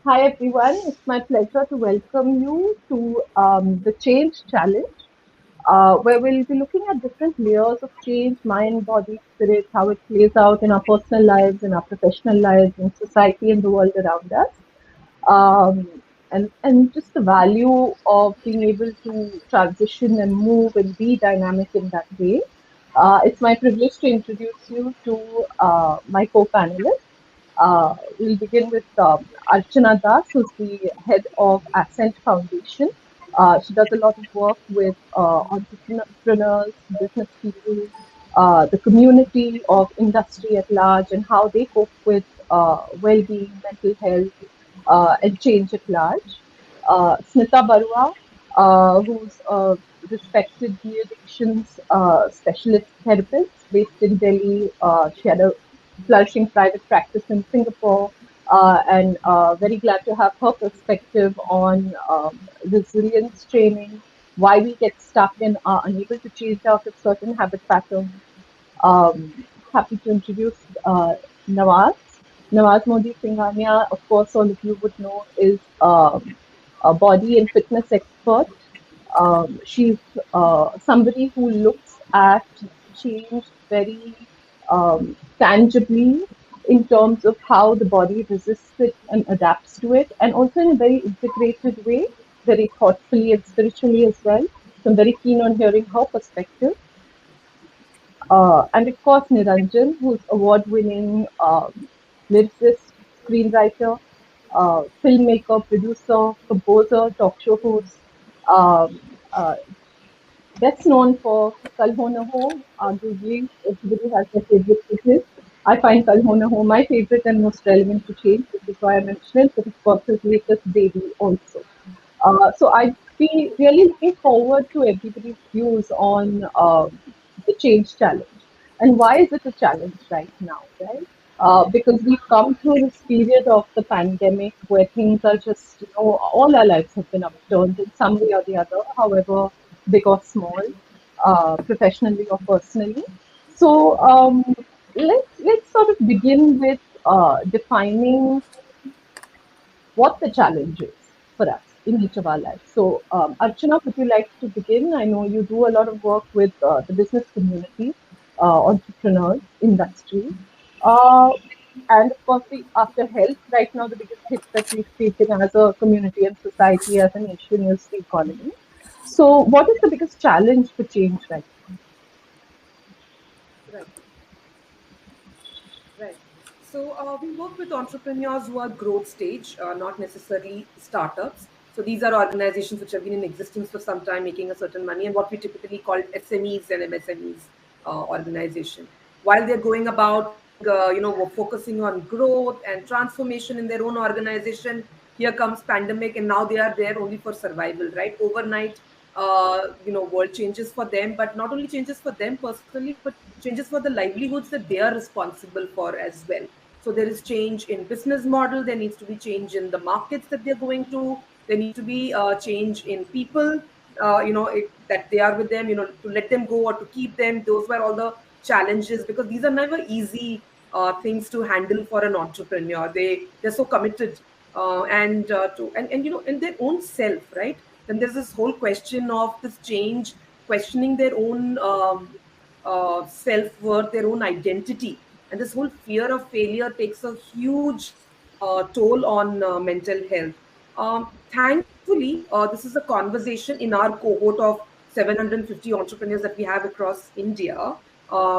Hi everyone, it's my pleasure to welcome you to the Change Challenge, where we'll be looking at different layers of change, mind, body, spirit, how it plays out in our personal lives, in our professional lives, in society and the world around us. And just the value of being able to transition and move and be dynamic in that way. It's my privilege to introduce you to my co-panelists. We'll begin with Archana Das, who's the head of Ascent Foundation. She does a lot of work with entrepreneurs, business people, the community of industry at large, and how they cope with well-being, mental health, and change at large. Smita Barua, who's a respected de-addictions specialist therapist based in Delhi. She had a flourishing private practice in Singapore, and very glad to have her perspective on resilience training, why we get stuck and are unable to change out of certain habit patterns. Happy to introduce Nawaz. Nawaz Modi Singhania, of course, all of you would know, is a body and fitness expert. She's somebody who looks at change very tangibly in terms of how the body resists it and adapts to it, and also in a very integrated way, very thoughtfully and spiritually as well. So I'm very keen on hearing her perspective. And of course, Niranjan, who's award-winning lyricist, screenwriter, filmmaker, producer, composer, talk show host. Um, uh, Best known for Kal Ho Na Ho, arguably everybody has their favorite with his. I find Kal Ho Na Ho my favorite and most relevant to change, which is why I mentioned it, but of course his latest Devi also. So I'd be really looking forward to everybody's views on the change challenge. And why is it a challenge right now, right? Because we've come through this period of the pandemic where things are just, all our lives have been upturned in some way or the other, however big or small, professionally or personally. So let's sort of begin with defining what the challenge is for us in each of our lives. So, Archana, would you like to begin? I know you do a lot of work with the business community, entrepreneurs, industry. Uh, and of course, after health, right now, the biggest hit that we're facing as a community and society, as a nation, is the economy. So, what is the biggest challenge for change right now? Right, right. So we work with entrepreneurs who are growth stage, not necessarily startups. So these are organizations which have been in existence for some time, making a certain money, and what we typically call SMEs and MSMEs organization. While they're going about, focusing on growth and transformation in their own organization, here comes pandemic, and now they are there only for survival, right? Overnight, world changes for them, but not only changes for them personally, but changes for the livelihoods that they are responsible for as well. So there is change in business model. There needs to be change in the markets that they're going to. There needs to be change in people, that they are with them, to let them go or to keep them. Those were all the challenges, because these are never easy things to handle for an entrepreneur. They're so committed, and to and in their own self, right? Then there's this whole question of this change, questioning their own self-worth, their own identity. And this whole fear of failure takes a huge toll on mental health. Thankfully, this is a conversation in our cohort of 750 entrepreneurs that we have across India,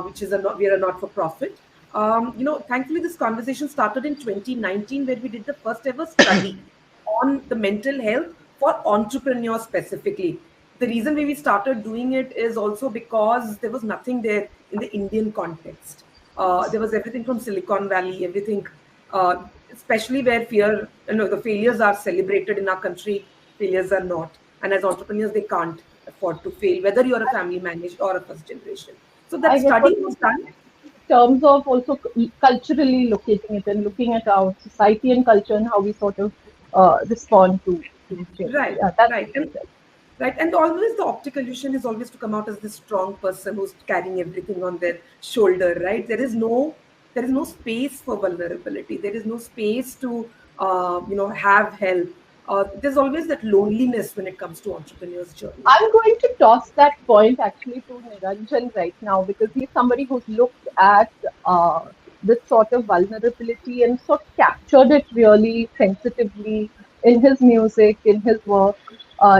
which is we are a not-for-profit. Thankfully, this conversation started in 2019, where we did the first ever study on the mental health for entrepreneurs specifically. The reason why we started doing it is also because there was nothing there in the Indian context. There was everything from Silicon Valley, everything, especially where the failures are celebrated in our country, failures are not. And as entrepreneurs, they can't afford to fail, whether you're a family managed or a first generation. So I that get study what was you done. terms of also culturally locating it and looking at our society and culture and how we sort of respond to change. Right, Yeah, that's right. what you And said. right. And always the optic illusion is always to come out as this strong person who's carrying everything on their shoulder, right? There is no space for vulnerability. There is no space to have help. There's always that loneliness when it comes to entrepreneurs' journey. I'm going to toss that point actually to Niranjan right now because he's somebody who's looked at this sort of vulnerability and sort of captured it really sensitively in his music, in his work,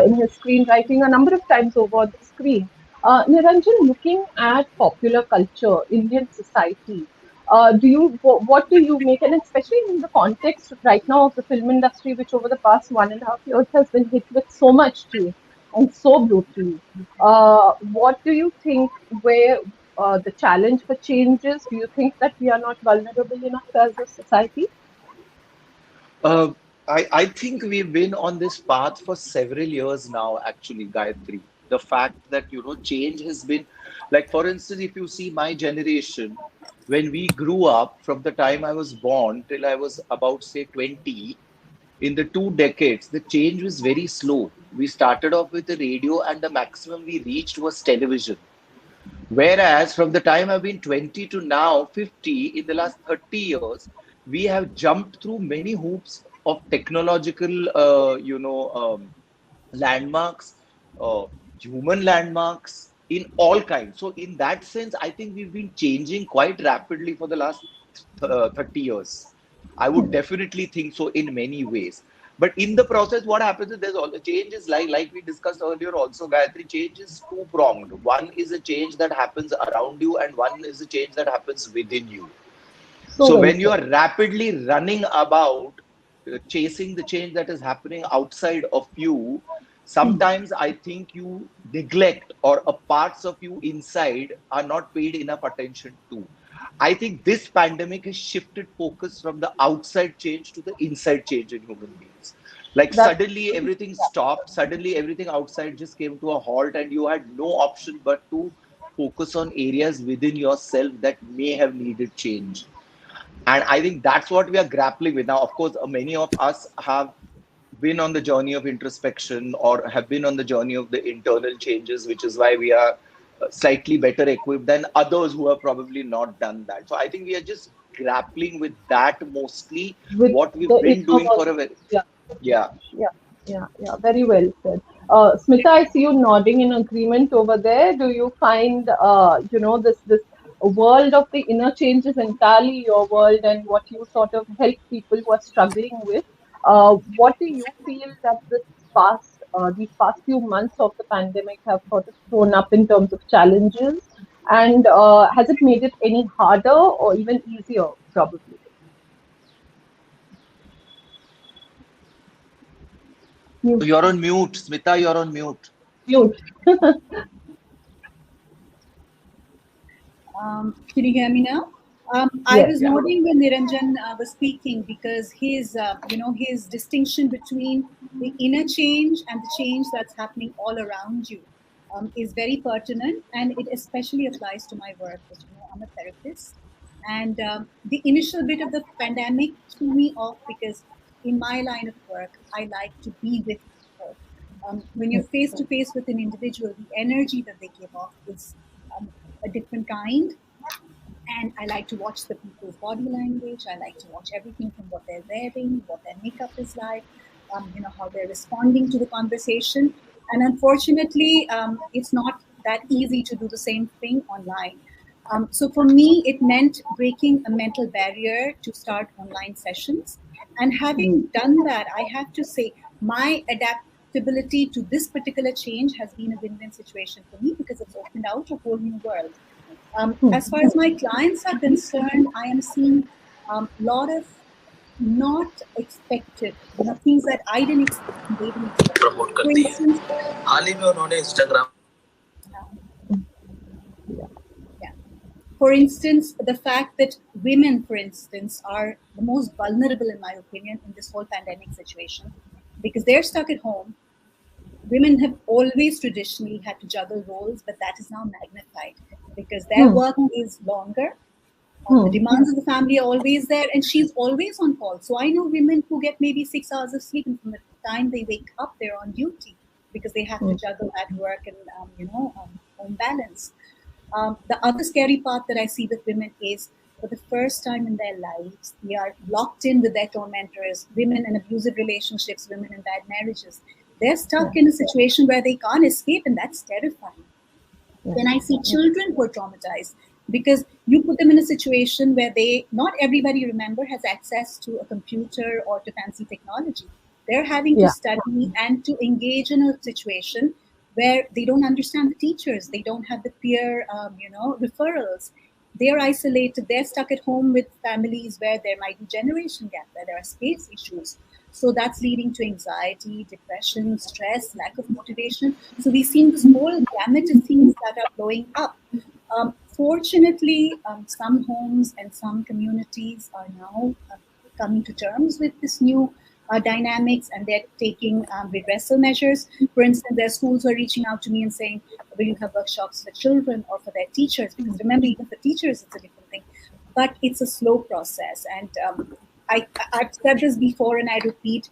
in his screenwriting a number of times over the screen. Niranjan, looking at popular culture, Indian society, what do you make, and especially in the context right now of the film industry, which over the past 1.5 years has been hit with so much change and so brutally. What do you think where the challenge for change is? Do you think that we are not vulnerable enough as a society? Uh, I think we've been on this path for several years now, actually, Gayatri. The fact that, change has been, like, for instance, if you see my generation, when we grew up, from the time I was born till I was about, say, 20, in the 2 decades, the change was very slow. We started off with the radio, and the maximum we reached was television. Whereas from the time I've been 20 to now 50, in the last 30 years, we have jumped through many hoops of technological, landmarks, uh, human landmarks in all kinds. So, in that sense, I think we've been changing quite rapidly for the last 30 years. I would definitely think so in many ways. But in the process, what happens is there's all the changes like we discussed earlier also, Gayatri, change is two-pronged. One is a change that happens around you, and one is a change that happens within you. So So well when you said. are rapidly running about chasing the change that is happening outside of you, sometimes I think you neglect or parts of you inside are not paid enough attention to. I think this pandemic has shifted focus from the outside change to the inside change in human beings. Like That's suddenly everything stopped, suddenly everything outside just came to a halt, and you had no option but to focus on areas within yourself that may have needed change. And I think that's what we are grappling with now. Of course, many of us have been on the journey of introspection or have been on the journey of the internal changes, which is why we are slightly better equipped than others who have probably not done that. So I think we are just grappling with that mostly, with what we've the been inner doing work. for a very, Yeah, yeah. yeah, yeah. Very well said. Smita, I see you nodding in agreement over there. Do you find, this world of the inner change is entirely your world, and what you sort of help people who are struggling with? What do you feel that these past few months of the pandemic have sort of thrown up in terms of challenges? And has it made it any harder or even easier, probably? Oh, Mute. you're on mute, Smita, you're on mute. Mute. Can you hear me now? I Yes. was Yeah. nodding when Niranjan was speaking because his distinction between the inner change and the change that's happening all around you is very pertinent, and it especially applies to my work. Because I'm a therapist, and the initial bit of the pandemic threw me off because in my line of work, I like to be with people. When you're face to face with an individual, the energy that they give off is a different kind. And I like to watch the people's body language. I like to watch everything from what they're wearing, what their makeup is like, how they're responding to the conversation. And unfortunately, it's not that easy to do the same thing online. So for me, it meant breaking a mental barrier to start online sessions. And having done that, I have to say my adaptability to this particular change has been a win-win situation for me because it's opened out a whole new world. As far as my clients are concerned, I am seeing a lot of not expected, things that I didn't expect and they didn't expect. Promote For करती है instance, हाल ही में उन्होंने Instagram yeah. For instance, the fact that women, for instance, are the most vulnerable, in my opinion, in this whole pandemic situation because they're stuck at home. Women have always traditionally had to juggle roles, but that is now magnified because their work is longer. The demands of the family are always there, and she's always on call. So I know women who get maybe 6 hours of sleep, and from the time they wake up, they're on duty because they have to juggle at work and home balance. The other scary part that I see with women is for the first time in their lives, they are locked in with their tormentors, women in abusive relationships, women in bad marriages. They're stuck in a situation where they can't escape, and that's terrifying. Then I see children who are traumatized because you put them in a situation where not everybody, remember, has access to a computer or to fancy technology. They're having to study and to engage in a situation where they don't understand the teachers. They don't have the peer, referrals. They're isolated. They're stuck at home with families where there might be generation gap, where there are space issues. So that's leading to anxiety, depression, stress, lack of motivation. So we've seen this whole gamut of things that are blowing up. Fortunately, some homes and some communities are now coming to terms with this new dynamics, and they're taking redressal measures. For instance, their schools are reaching out to me and saying, will you have workshops for children or for their teachers? Because remember, even for teachers, it's a different thing. But it's a slow process. And I've said this before and I repeat,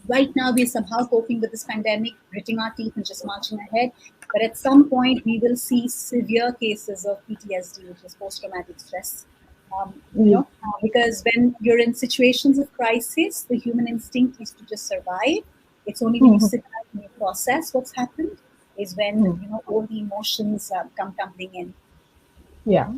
right now we're somehow coping with this pandemic, gritting our teeth and just marching ahead. But at some point, we will see severe cases of PTSD, which is post-traumatic stress. Because when you're in situations of crisis, the human instinct is to just survive. It's only when you sit down and you process what's happened is when all the emotions come tumbling in. Yeah.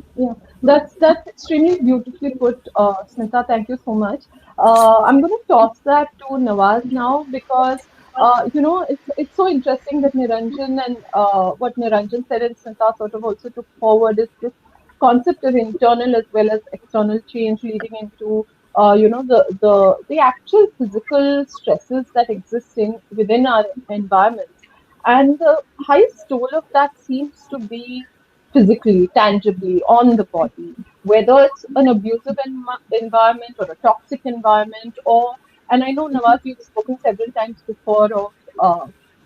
That's extremely beautifully put, Smita. Thank you so much. I'm going to toss that to Nawaz now because it's so interesting that Niranjan and what Niranjan said and Smita sort of also took forward is this concept of internal as well as external change leading into the actual physical stresses that exist within our environments, and the highest toll of that seems to be physically, tangibly on the body, whether it's an abusive environment or a toxic environment, and I know, Nawaz, you've spoken several times before of,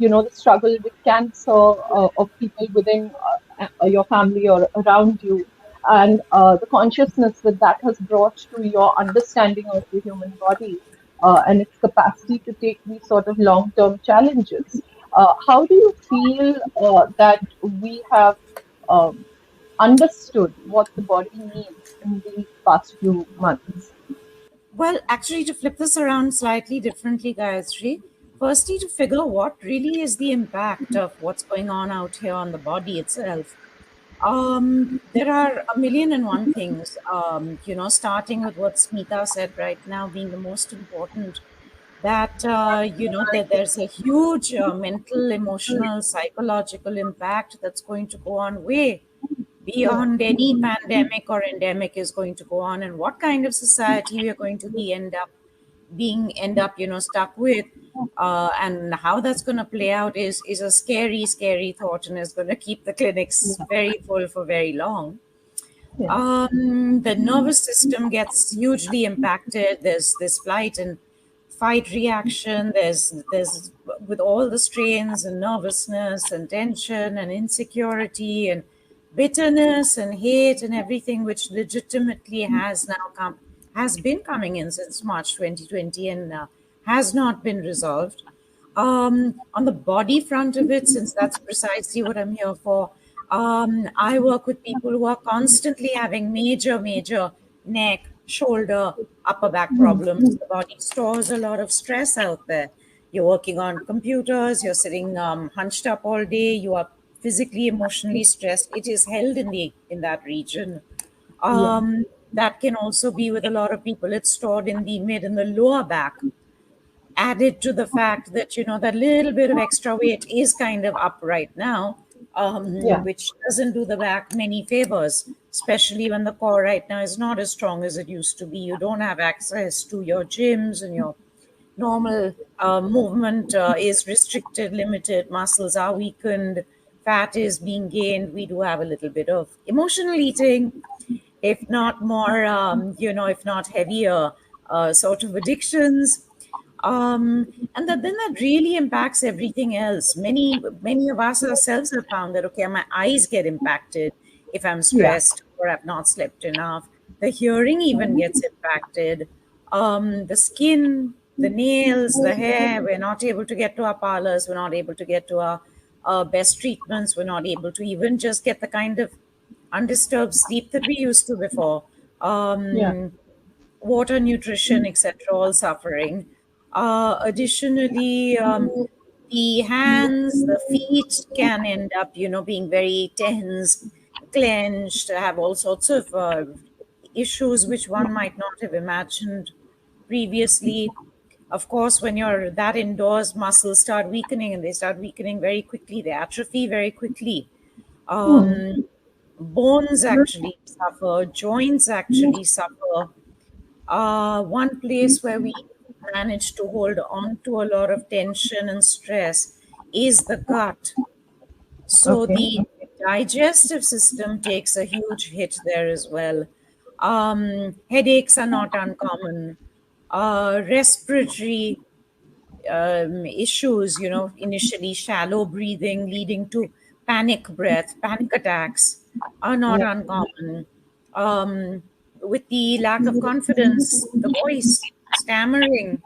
the struggle with cancer of people within your family or around you, and the consciousness that has brought to your understanding of the human body and its capacity to take these sort of long-term challenges. How do you feel that we have um, understood what the body needs in these past few months? Well, actually, to flip this around slightly differently, Gayatri, firstly, to figure what really is the impact of what's going on out here on the body itself. There are a million and one things, starting with what Smita said right now being the most important, that, that there's a huge mental, emotional, psychological impact that's going to go on way beyond any pandemic or endemic is going to go on, and what kind of society we are going to end up stuck with, and how that's going to play out is a scary thought, and is going to keep the clinics very full for very long. The nervous system gets hugely impacted. There's this flight and fight reaction. There's with all the strains and nervousness and tension and insecurity and bitterness and hate and everything, which legitimately has been coming in since March 2020 and has not been resolved. On the body front of it, since that's precisely what I'm here for, I work with people who are constantly having major neck, shoulder, upper back problems. The body stores a lot of stress out there. You're working on computers, you're sitting hunched up all day, you are physically, emotionally stressed. It is held in that region. That can also be with a lot of people. It's stored in the mid and the lower back. Added to the fact that, that little bit of extra weight is kind of up right now, which doesn't do the back many favors, especially when the core right now is not as strong as it used to be. You don't have access to your gyms, and your normal movement is restricted, limited. Muscles are weakened. Fat is being gained. We do have a little bit of emotional eating, if not more, if not heavier sort of addictions. And then that really impacts everything else. Many of us ourselves have found that, okay, my eyes get impacted if I'm stressed or I've not slept enough. The hearing even gets impacted. The skin, the nails, the hair, we're not able to get to our parlors. We're not able to get to our best treatments. We're not able to even just get the kind of undisturbed sleep that we used to before. water, nutrition, etc., all suffering. Additionally, the hands, the feet can end up, being very tense, clenched, have all sorts of issues which one might not have imagined previously. Of course, when you're that indoors, muscles start weakening, and they start weakening very quickly. They atrophy very quickly. Bones actually suffer, joints actually suffer. One place where we manage to hold on to a lot of tension and stress is the gut. So the digestive system takes a huge hit there as well. Headaches are not uncommon. Respiratory issues, initially shallow breathing leading to panic breath, panic attacks are not uncommon. With the lack of confidence, the voice, stammering,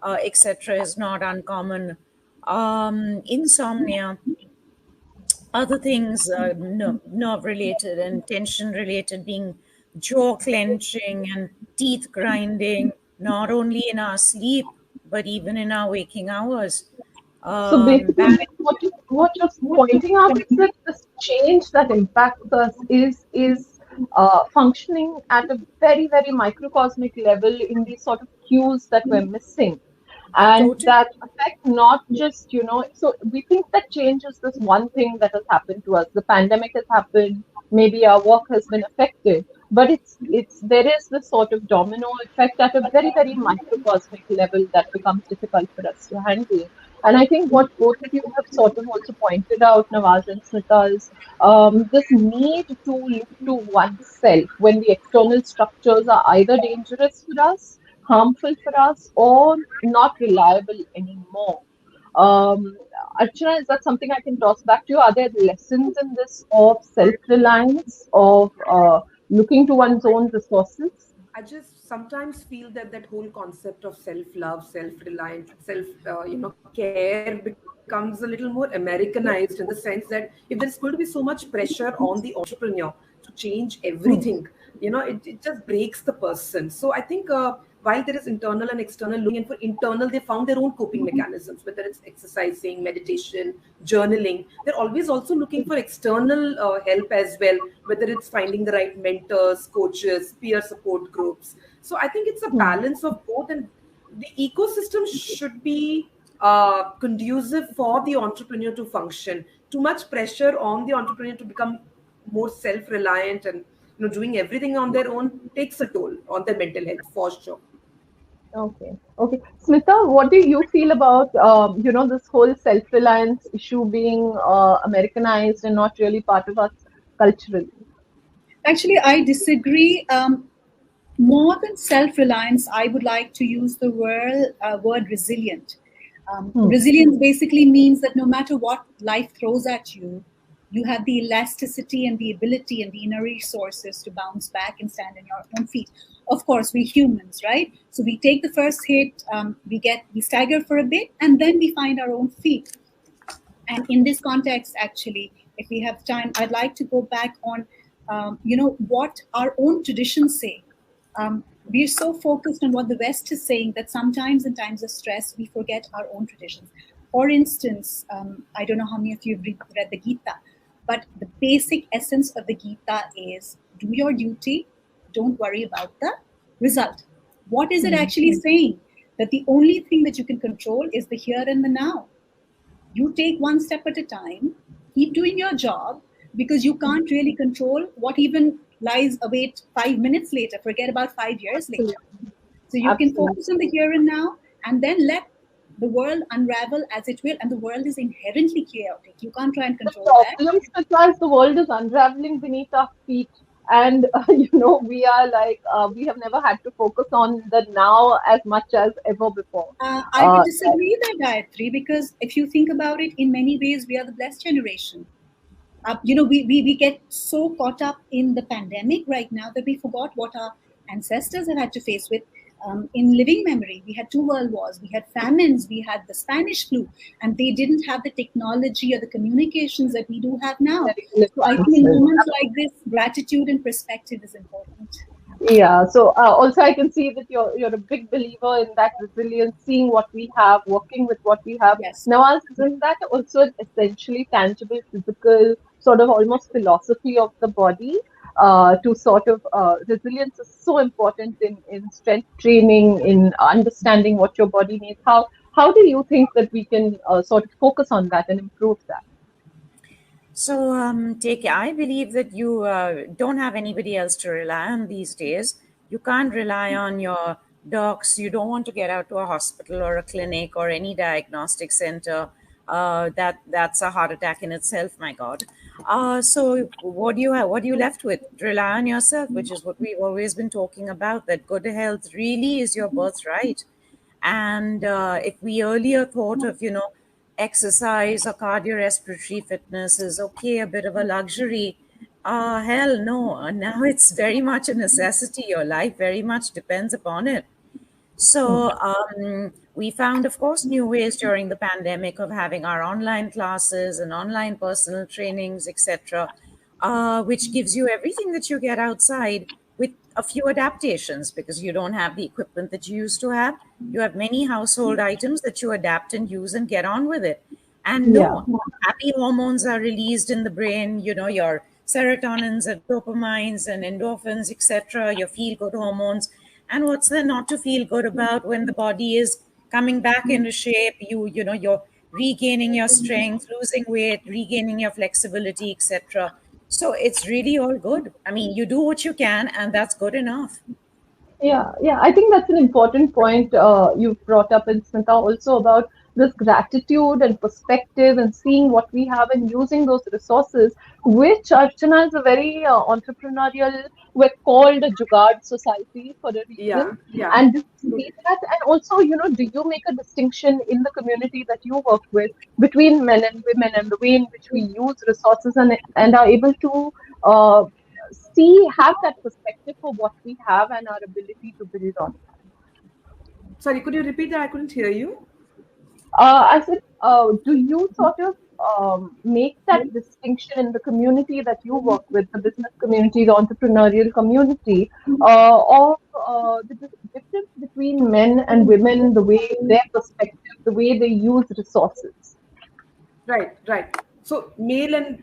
etc., is not uncommon. Insomnia, other things, nerve related and tension related, being jaw clenching and teeth grinding, not only in our sleep, but even in our waking hours. So basically, what you're pointing out is that this change that impacts us is functioning at a very, very microcosmic level in these sort of cues that we're missing. And Totally. that affect not just, so we think that change is this one thing that has happened to us. The pandemic has happened, maybe our work has been affected, but there is this sort of domino effect at a very, very microcosmic level that becomes difficult for us to handle. And I think what both of you have sort of also pointed out, Nawaz and Smita, is this need to look to oneself when the external structures are either dangerous for us, harmful for us, or not reliable anymore. Um, Archana, is that something I can toss back to you? Are there lessons in this of self-reliance, of looking to one's own resources? I just sometimes feel that that whole concept of self-love, self-reliance, care becomes a little more Americanized in the sense that if there's going to be so much pressure on the entrepreneur to change everything, it just breaks the person. So I think while there is internal and external looking, and for internal, they found their own coping mechanisms, whether it's exercising, meditation, journaling. They're always also looking for external help as well, whether it's finding the right mentors, coaches, peer support groups. So I think it's a balance of both, and the ecosystem should be conducive for the entrepreneur to function. Too much pressure on the entrepreneur to become more self-reliant and doing everything on their own takes a toll on their mental health for sure. Okay. Smita, what do you feel about this whole self-reliance issue being Americanized and not really part of us culturally? Actually, I disagree. More than self-reliance, I would like to use the word resilient. Resilience basically means that no matter what life throws at you, you have the elasticity and the ability and the inner resources to bounce back and stand on your own feet. Of course, we're humans, right? So we take the first hit, we stagger for a bit, and then we find our own feet. And in this context, actually, if we have time, I'd like to go back on, what our own traditions say. We're so focused on what the West is saying that sometimes in times of stress, we forget our own traditions. For instance, I don't know how many of you have read the Gita, but the basic essence of the Gita is do your duty, don't worry about the result. What is it actually saying? That the only thing that you can control is the here and the now. You take one step at a time, keep doing your job, because you can't really control what even lies await 5 minutes later. Forget about 5 years later. So you can focus on the here and now, and then let the world unravel as it will. And the world is inherently chaotic. You can't try and control that. The problem, because the world is unraveling beneath our feet. And, we are like, we have never had to focus on the now as much as ever before. I would disagree there, Gayatri, because if you think about it, in many ways, we are the blessed generation. We get so caught up in the pandemic right now that we forgot what our ancestors have had to face with. In living memory, we had 2 world wars, we had famines, we had the Spanish flu, and they didn't have the technology or the communications that we do have now. So I think in moments like this, gratitude and perspective is important. Yeah, so also I can see that you're a big believer in that resilience, seeing what we have, working with what we have. Yes. Nawaz, isn't that also an essentially tangible, physical, sort of almost philosophy of the body? To sort of resilience is so important in strength training, in understanding what your body needs. How do you think that we can sort of focus on that and improve that? So, I believe that you don't have anybody else to rely on these days. You can't rely on your docs. You don't want to get out to a hospital or a clinic or any diagnostic center. That's a heart attack in itself, my God. So what do you have? What are you left with? Rely on yourself, which is what we've always been talking about. That good health really is your birthright. And if we earlier thought of, exercise or cardiorespiratory fitness is okay, a bit of a luxury, hell no. Now it's very much a necessity. Your life very much depends upon it. So we found, of course, new ways during the pandemic of having our online classes and online personal trainings, etc., which gives you everything that you get outside with a few adaptations because you don't have the equipment that you used to have. You have many household items that you adapt and use and get on with it. And Yeah. no, happy hormones are released in the brain, your serotonins and dopamines and endorphins, etc., your feel good hormones. And what's there not to feel good about when the body is coming back into shape? You're regaining your strength, losing weight, regaining your flexibility, etc. So it's really all good. I mean, you do what you can, and that's good enough. Yeah, yeah, I think that's an important point you've brought up, in Smita, also about this gratitude and perspective and seeing what we have and using those resources, which Archana is a very entrepreneurial, we're called a Jugaad society for a reason. Yeah, yeah. And do you see that? And also, do you make a distinction in the community that you work with between men and women and the way in which we use resources and are able to uh, have that perspective for what we have and our ability to build on that. Sorry, could you repeat that? I couldn't hear you. I said, do you sort of make that distinction in the community that you work with, the business community, the entrepreneurial community, of the difference between men and women, the way their perspective, the way they use resources? Right, right. So male and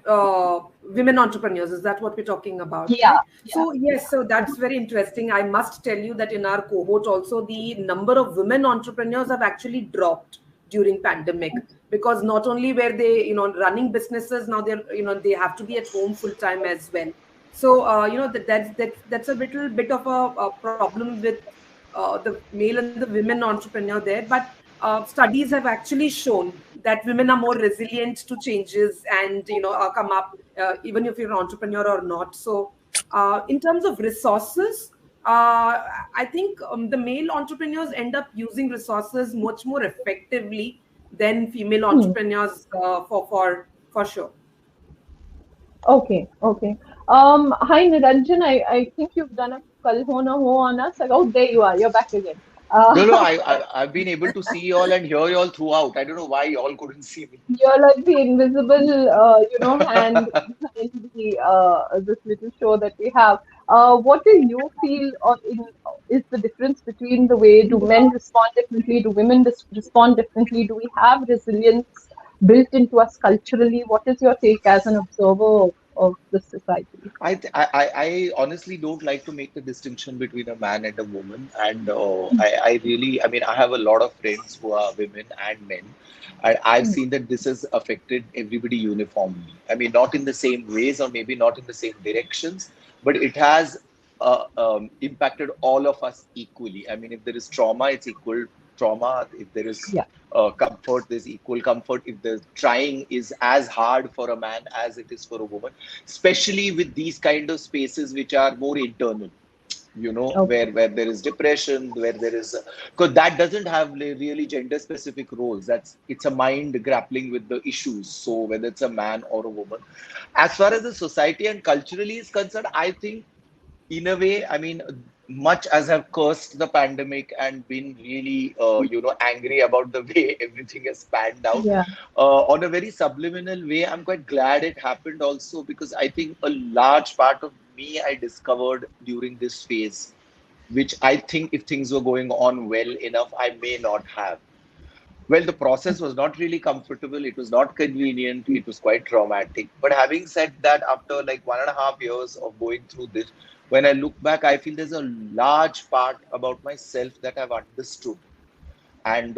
women entrepreneurs, is that what we're talking about, Yeah, right? yeah. So yes, so that's very interesting. I must tell you that in our cohort also, the number of women entrepreneurs have actually dropped during pandemic because not only were they, running businesses, now they're, they have to be at home full time as well. So that's a little bit of a problem with the male and the women entrepreneur there, but studies have actually shown that women are more resilient to changes and come up even if you're an entrepreneur or not. So in terms of resources, I think the male entrepreneurs end up using resources much more effectively than female Hmm. entrepreneurs for sure. Okay, okay. Hi Niranjan, I think you've done a kal ho na ho on us. Oh, there you are. You're back again. No, Uh, I've been able to see y'all and hear y'all throughout. I don't know why y'all couldn't see me. you're like the invisible, hand behind this little show that we have. What do you feel is the difference between the way do men respond differently, do women respond differently? Do we have resilience built into us culturally? What is your take as an observer of the society? I honestly don't like to make the distinction between a man and a woman. And I really, I mean, I have a lot of friends who are women and men. And I've seen that this has affected everybody uniformly. I mean, not in the same ways or maybe not in the same directions, but it has impacted all of us equally. I mean, if there is trauma, it's equal trauma. If there is Yeah. comfort, there's equal comfort. If the trying is as hard for a man as it is for a woman, especially with these kind of spaces which are more internal, Okay. where there is depression, where there is, because that doesn't have really gender specific roles. It's a mind grappling with the issues. So whether it's a man or a woman, as far as the society and culturally is concerned, I think in a way, I mean, much as I've cursed the pandemic and been really, angry about the way everything has panned out, Yeah. on a very subliminal way, I'm quite glad it happened also, because I think a large part of me I discovered during this phase, which I think if things were going on well enough, I may not have. Well, the process was not really comfortable. It was not convenient. It was quite traumatic. But having said that, after like 1.5 years of going through this, when I look back, I feel there's a large part about myself that I've understood. And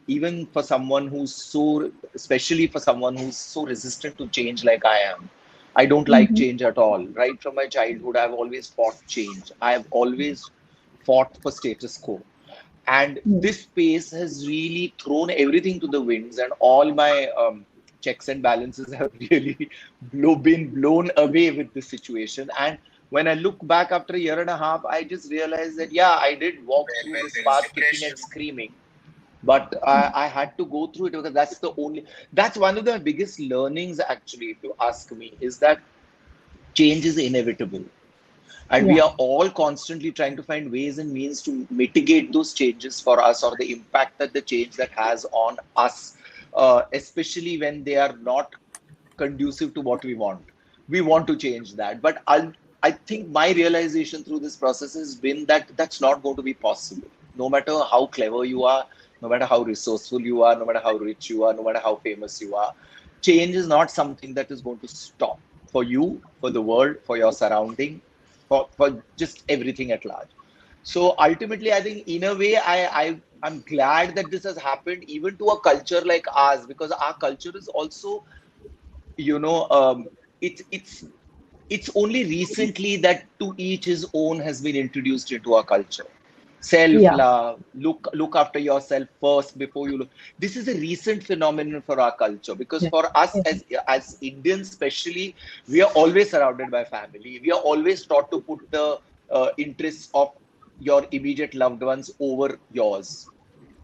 even for someone who's so, especially for someone who's so resistant to change like I am, I don't like Mm-hmm. change at all. Right from my childhood, I've always fought change. I have always fought for status quo. And this space has really thrown everything to the winds, and all my checks and balances have really been blown away with this situation. And when I look back after a year and a half, I just realized that, yeah, I did walk through when this there is path kicking and depression. screaming, but I had to go through it, because that's one of the biggest learnings, actually, if you ask me, is that change is inevitable. And we Yeah. are all constantly trying to find ways and means to mitigate those changes for us, or the impact that the change that has on us, especially when they are not conducive to what we want. We want to change that. But I think my realization through this process has been that that's not going to be possible. No matter how clever you are, no matter how resourceful you are, no matter how rich you are, no matter how famous you are, change is not something that is going to stop for you, for the world, for your surrounding, for just everything at large. So ultimately, I think in a way, I'm glad that this has happened even to a culture like ours, because our culture is also, you know, it's only recently that to each his own has been introduced into our culture. Self Yeah. love, look after yourself first before you look. This is a recent phenomenon for our culture, because Yeah. for us Yeah. as Indians especially, we are always surrounded by family. We are always taught to put the interests of your immediate loved ones over yours.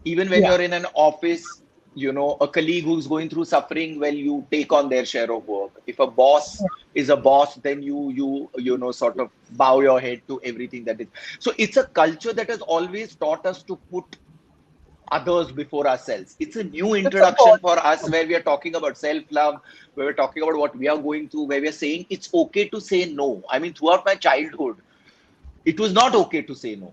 Even when Yeah. you're in an office, a colleague who's going through suffering, well, you take on their share of work. If a boss is a boss, then you sort of bow your head to everything that is. So it's a culture that has always taught us to put others before ourselves. It's a new To introduction support. for us, where we are talking about self-love, where we're talking about what we are going through, where we are saying it's okay to say no. I mean, throughout my childhood, it was not okay to say no.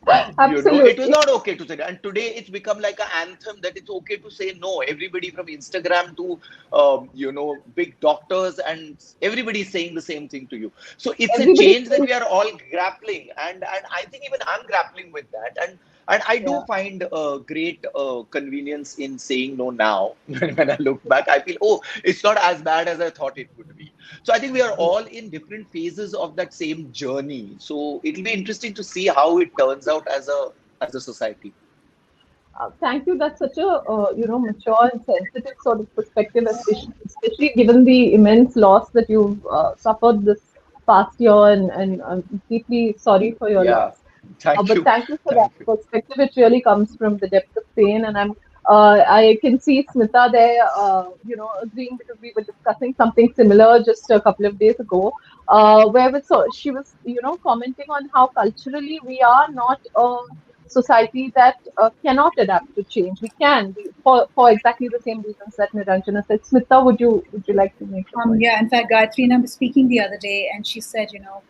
It was Absolutely. not okay to say that. And today it's become like an anthem that it's okay to say no. Everybody from Instagram to, big doctors, and everybody is saying the same thing to you. So it's a Everybody change that thinks, we are all grappling. And I think even I'm grappling with that. And I do yeah. find great convenience in saying no now. When I look back, I feel, oh, it's not as bad as I thought it would be. So I think we are all in different phases of that same journey. So it'll be interesting to see how it turns out as a society. Thank you. That's such a mature and sensitive sort of perspective, especially given the immense loss that you've suffered this past year, and I'm deeply sorry for your Yeah. loss. Thank But you. thank you for that Thank you. perspective. It really comes from the depth of pain, and I can see Smita there, agreeing, because we were discussing something similar just a couple of days ago, she was, commenting on how culturally we are not a society that cannot adapt to change. We can, for exactly the same reasons that Niranjana said. Smita, would you like to make a point? Yeah, in fact, Gayatri and I were speaking the other day, and she said,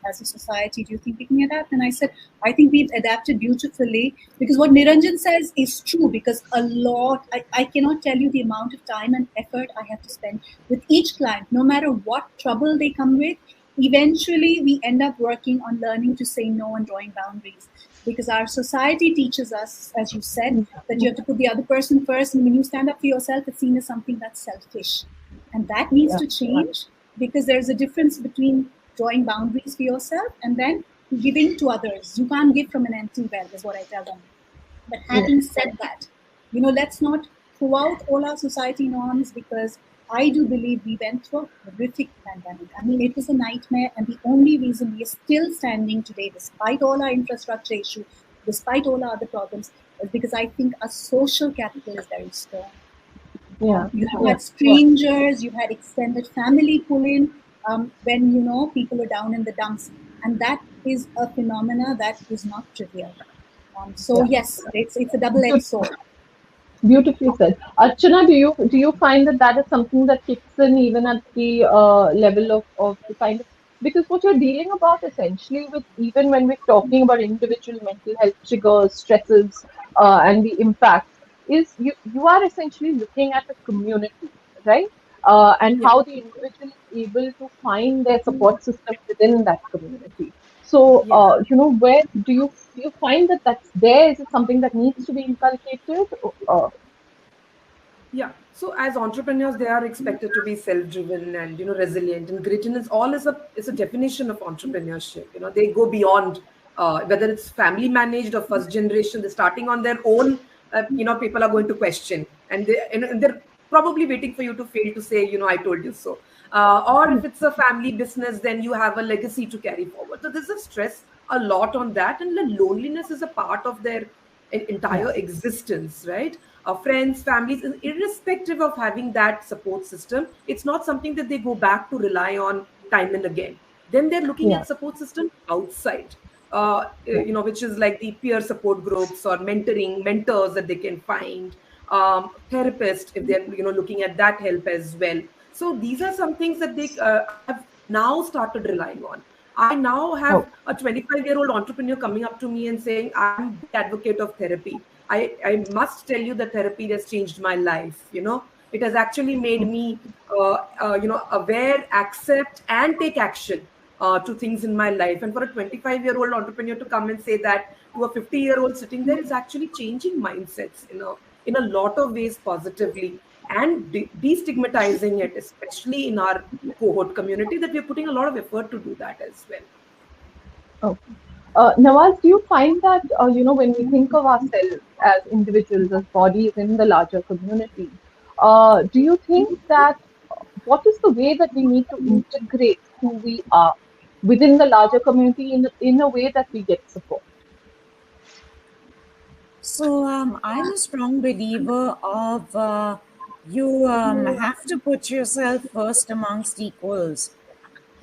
as a society, do you think we can adapt? And I said, I think we've adapted beautifully, because what Niranjan says is true. Because I cannot tell you the amount of time and effort I have to spend with each client, no matter what trouble they come with. Eventually, we end up working on learning to say no and drawing boundaries, because our society teaches us, as you said, that you have to put the other person first, and when you stand up for yourself, it's seen as something that's selfish. And that needs Yeah. to change, because there's a difference between drawing boundaries for yourself and then giving to others. You can't give from an empty well, is what I tell them. But Yeah. having said that, let's not throw out all our society norms, because I do believe we went through a horrific pandemic. I mean, it was a nightmare, and the only reason we are still standing today, despite all our infrastructure issues, despite all our other problems, is because I think our social capital is very strong. Yeah. You Yeah. had strangers, you had extended family pull in when people were down in the dumps, and that is a phenomena that is not trivial. So yes, it's a double-edged sword. Beautifully said. Archana, do you find that is something that kicks in even at the level of the kind of, because what you're dealing about essentially with, even when we're talking about individual mental health triggers, stresses, and the impact, is you are essentially looking at a community, right? And Yeah. how the individual is able to find their support system within that community. So, Yes. where do you find that that's there? Is it something that needs to be inculcated? Yeah. So as entrepreneurs, they are expected to be self-driven and resilient. And grittiness all is a definition of entrepreneurship. They go beyond whether it's family managed or first generation. They're starting on their own. People are going to question, and they're probably waiting for you to fail to say, I told you so. Or if it's a family business, then you have a legacy to carry forward. So there's a stress a lot on that, and the loneliness is a part of their entire existence, right? Friends, families, irrespective of having that support system, it's not something that they go back to rely on time and again. Then they're looking Yeah, at support system outside, which is like the peer support groups or mentors that they can find, therapists if they're looking at that help as well. So these are some things that I have now started relying on. I now have oh, a 25-year-old entrepreneur coming up to me and saying, I'm big advocate of therapy. I must tell you that therapy has changed my life. It has actually made me, aware, accept, and take action to things in my life. And for a 25-year-old entrepreneur to come and say that to a 50-year-old sitting there is actually changing mindsets, in a lot of ways positively, and destigmatizing it, especially in our cohort community, that we're putting a lot of effort to do that as well. oh. Nawaz, do you find that when we think of ourselves as individuals, as bodies in the larger community, do you think that what is the way that we need to integrate who we are within the larger community in a way that we get support? So I'm a strong believer of you have to put yourself first amongst equals.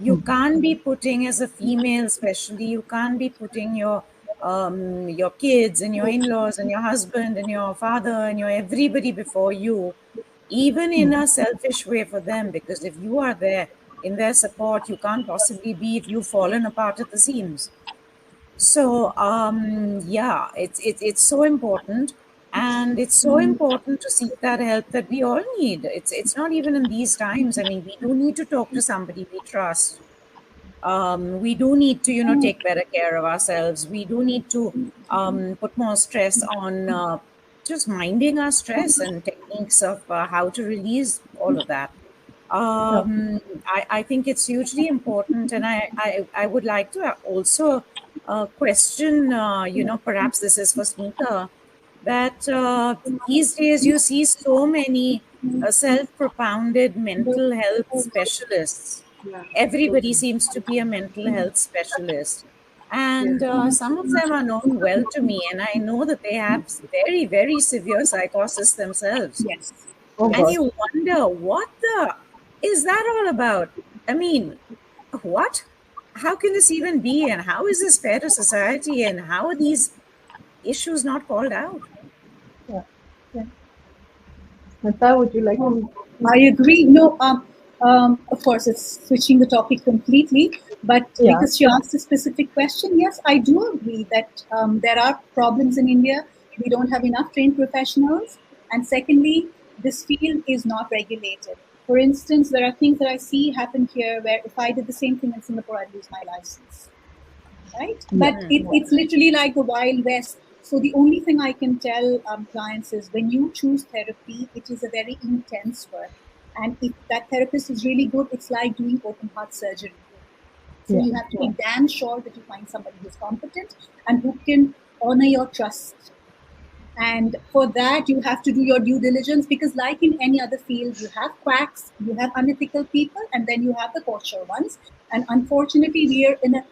You can't be putting, as a female especially, you can't be putting your kids and your in-laws and your husband and your father and your everybody before you, even in a selfish way for them, because if you are there in their support, you can't possibly be if you've fallen apart at the seams. So yeah, it's so important, and it's so important to seek that help that we all need. It's not even in these times. I mean, we do need to talk to somebody we trust. We do need to take better care of ourselves. We do need to put more stress on just minding our stress and techniques of how to release all of that. Yeah. I think it's hugely important, and I would like to also question, perhaps this is for Smita, that these days you see so many self-propounded mental health specialists. Yeah, Everybody totally. seems to be a mental health specialist. And Yes. some of them are known well to me, and I know that they have very, very severe psychosis themselves. Yes. Oh And God. Yes. you wonder, what the is that all about? I mean, what? How can this even be? And how is this fair to society? And how are these issues not called out? Yeah. Yeah. Smita, would you like to? I agree. No, of course, it's switching the topic completely. But Yeah. because she asked a specific question, yes, I do agree that there are problems in India. We don't have enough trained professionals. And secondly, this field is not regulated. For instance, there are things that I see happen here where if I did the same thing in Singapore, I'd lose my license. Right? Yeah. But it's literally like the Wild West. So the only thing I can tell clients is when you choose therapy, it is a very intense work. And if that therapist is really good, it's like doing open heart surgery. So Yeah. you have to be damn sure that you find somebody who's competent and who can honor your trust. And for that, you have to do your due diligence because, like in any other field, you have quacks, you have unethical people, and then you have the kosher ones. And unfortunately, we are in a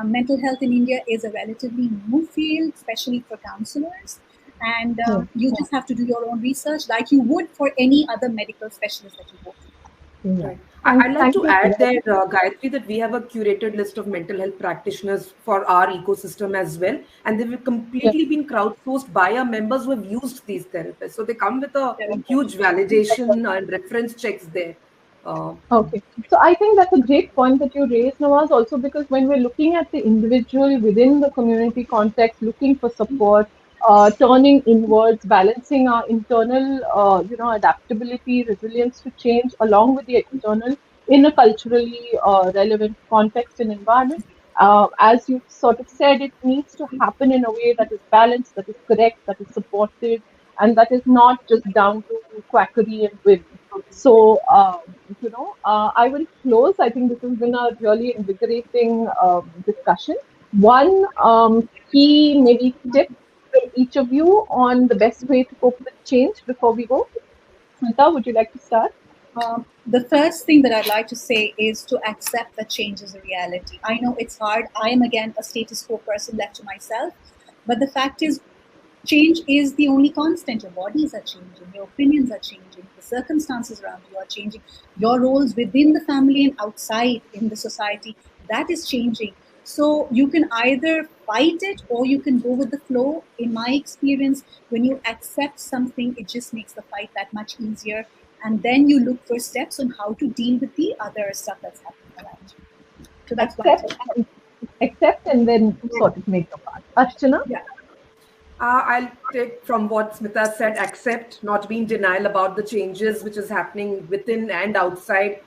mental health in India is a relatively new field, especially for counselors. And you just have to do your own research like you would for any other medical specialist that you go to. Yeah. Right. Thank, I'd like thank to you. add there, Gayatri, that we have a curated list of mental health practitioners for our ecosystem as well. And they've Yeah. completely been crowdsourced by our members who have used these therapists. So they come with a Very good. huge validation and reference checks there. Uh, Okay. So I think that's a great point that you raised, Nawaz, also because when we're looking at the individual within the community context, looking for support, turning inwards, balancing our internal, adaptability, resilience to change, along with the external in a culturally relevant context and environment. As you sort of said, it needs to happen in a way that is balanced, that is correct, that is supportive, and that is not just down to quackery and whim. So, I will close. I think this has been a really invigorating discussion. One key maybe tip from each of you on the best way to cope with change before we go. Smita, would you like to start? The first thing that I'd like to say is to accept that change is a reality. I know it's hard. I am again a status quo person left to myself. But the fact is, change is the only constant. Your bodies are changing, your opinions are changing, the circumstances around you are changing, your roles within the family and outside in the society, that is changing. So you can either fight it or you can go with the flow. In my experience, when you accept something, it just makes the fight that much easier. And then you look for steps on how to deal with the other stuff that's happening around you. So that's one Accept thing. and accept and then sort of make a part. Archana? Yeah. I'll take from what Smita said, accept, not be in denial about the changes which is happening within and outside.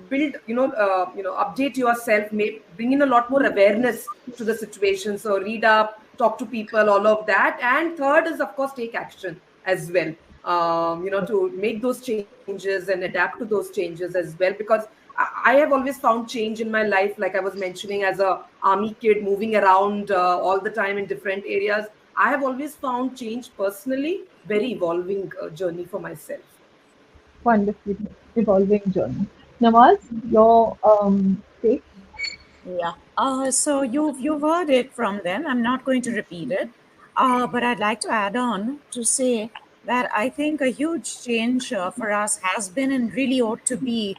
Build, update yourself, bring in a lot more awareness to the situation. So read up, talk to people, all of that. And third is, of course, take action as well. To make those changes and adapt to those changes as well. Because I have always found change in my life, like I was mentioning, as a army kid moving around all the time in different areas. I have always found change personally very evolving journey for myself. Wonderfully evolving journey. Nawaz, your take? Yeah. So you've heard it from them. I'm not going to repeat it. But I'd like to add on to say that I think a huge change for us has been and really ought to be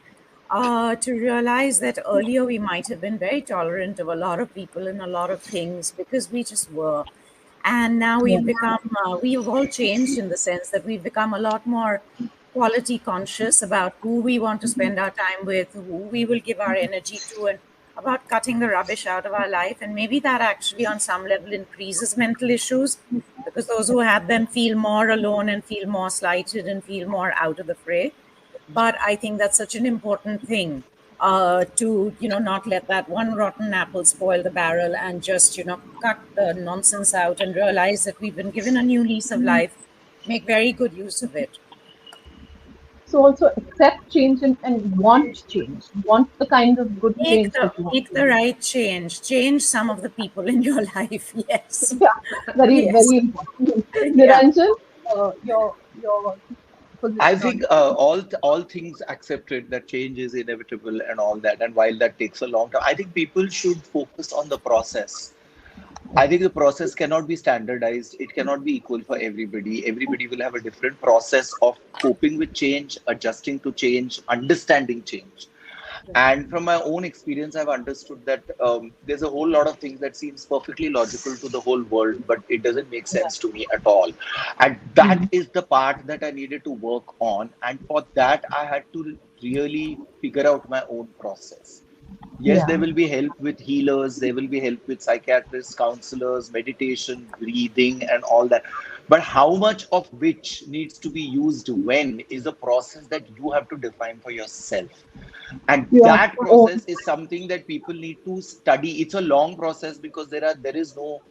to realize that earlier we might have been very tolerant of a lot of people and a lot of things because we just were. And now Yeah. we've all changed in the sense that we've become a lot more quality conscious about who we want to spend our time with, who we will give our energy to, and about cutting the rubbish out of our life. And maybe that actually, on some level, increases mental issues because those who have them feel more alone and feel more slighted and feel more out of the fray. But I think that's such an important thing to not let that one rotten apple spoil the barrel and just cut the nonsense out and realize that we've been given a new lease of life, make very good use of it. So also accept change and want the kind of good make change the that you want make to the do. right change some of the people in your life. Yes. Yeah, very, Yes. very important. Yeah. Niranjan, your I position on think it. all things accepted that change is inevitable and all that, and while that takes a long time, I think people should focus on the process. I think the process cannot be standardized. It cannot be equal for everybody. Everybody will have a different process of coping with change, adjusting to change, understanding change. And from my own experience, I've understood that there's a whole lot of things that seems perfectly logical to the whole world, but it doesn't make Yeah. sense to me at all. And that Mhm. is the part that I needed to work on. And for that, I had to really figure out my own process. Yes, there Yeah. will be help with healers, there will be help with psychiatrists, counselors, meditation, breathing, and all that. But how much of which needs to be used when is a process that you have to define for yourself. And You have that to own. process is something that people need to study. It's a long process because there is no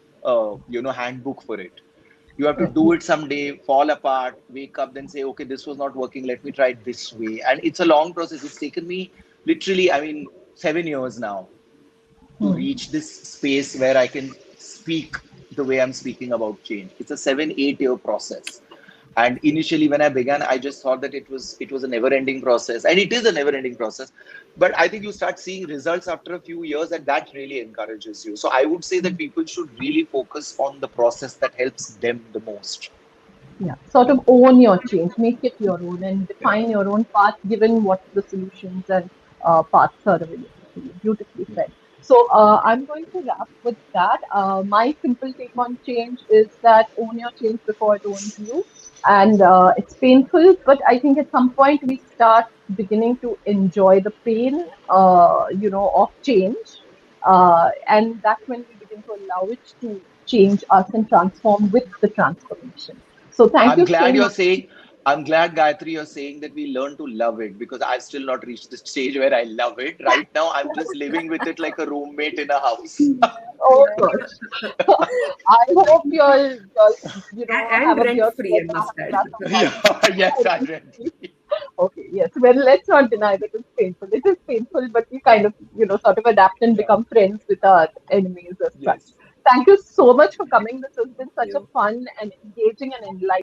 handbook for it. You have to do it someday, fall apart, wake up, then say, okay, this was not working, let me try it this way. And it's a long process. It's taken me literally, 7 years now to Hmm. reach this space where I can speak the way I'm speaking about change. It's a 7, 8 year process. And initially, when I began, I just thought that it was a never-ending process, and it is a never-ending process. But I think you start seeing results after a few years, and that really encourages you. So I would say that people should really focus on the process that helps them the most. Yeah, sort of own your change, make it your own, and define your own path given what the solutions and paths are available to you. Beautifully said. So I'm going to wrap with that. My simple take on change is that own your change before it owns you. And it's painful, but I think at some point we start beginning to enjoy the pain, of change. And that's when we begin to allow it to change us and transform with the transformation. So thank I'm you so glad you're much. saying, I'm glad, Gayatri, you're saying that we learn to love it because I've still not reached the stage where I love it. Right now, I'm just living with it like a roommate in a house. Oh Right. gosh. I hope you'll have And a rent beer free, I together, must have a add. glass of Yeah, wine. yes, I read. Okay, yes. Well, let's not deny that it's painful. It is painful, but we kind of, sort of adapt and Yeah, become friends with our enemies as such. yes. Thank you so much for coming. This has been such a You. fun and engaging and enlightening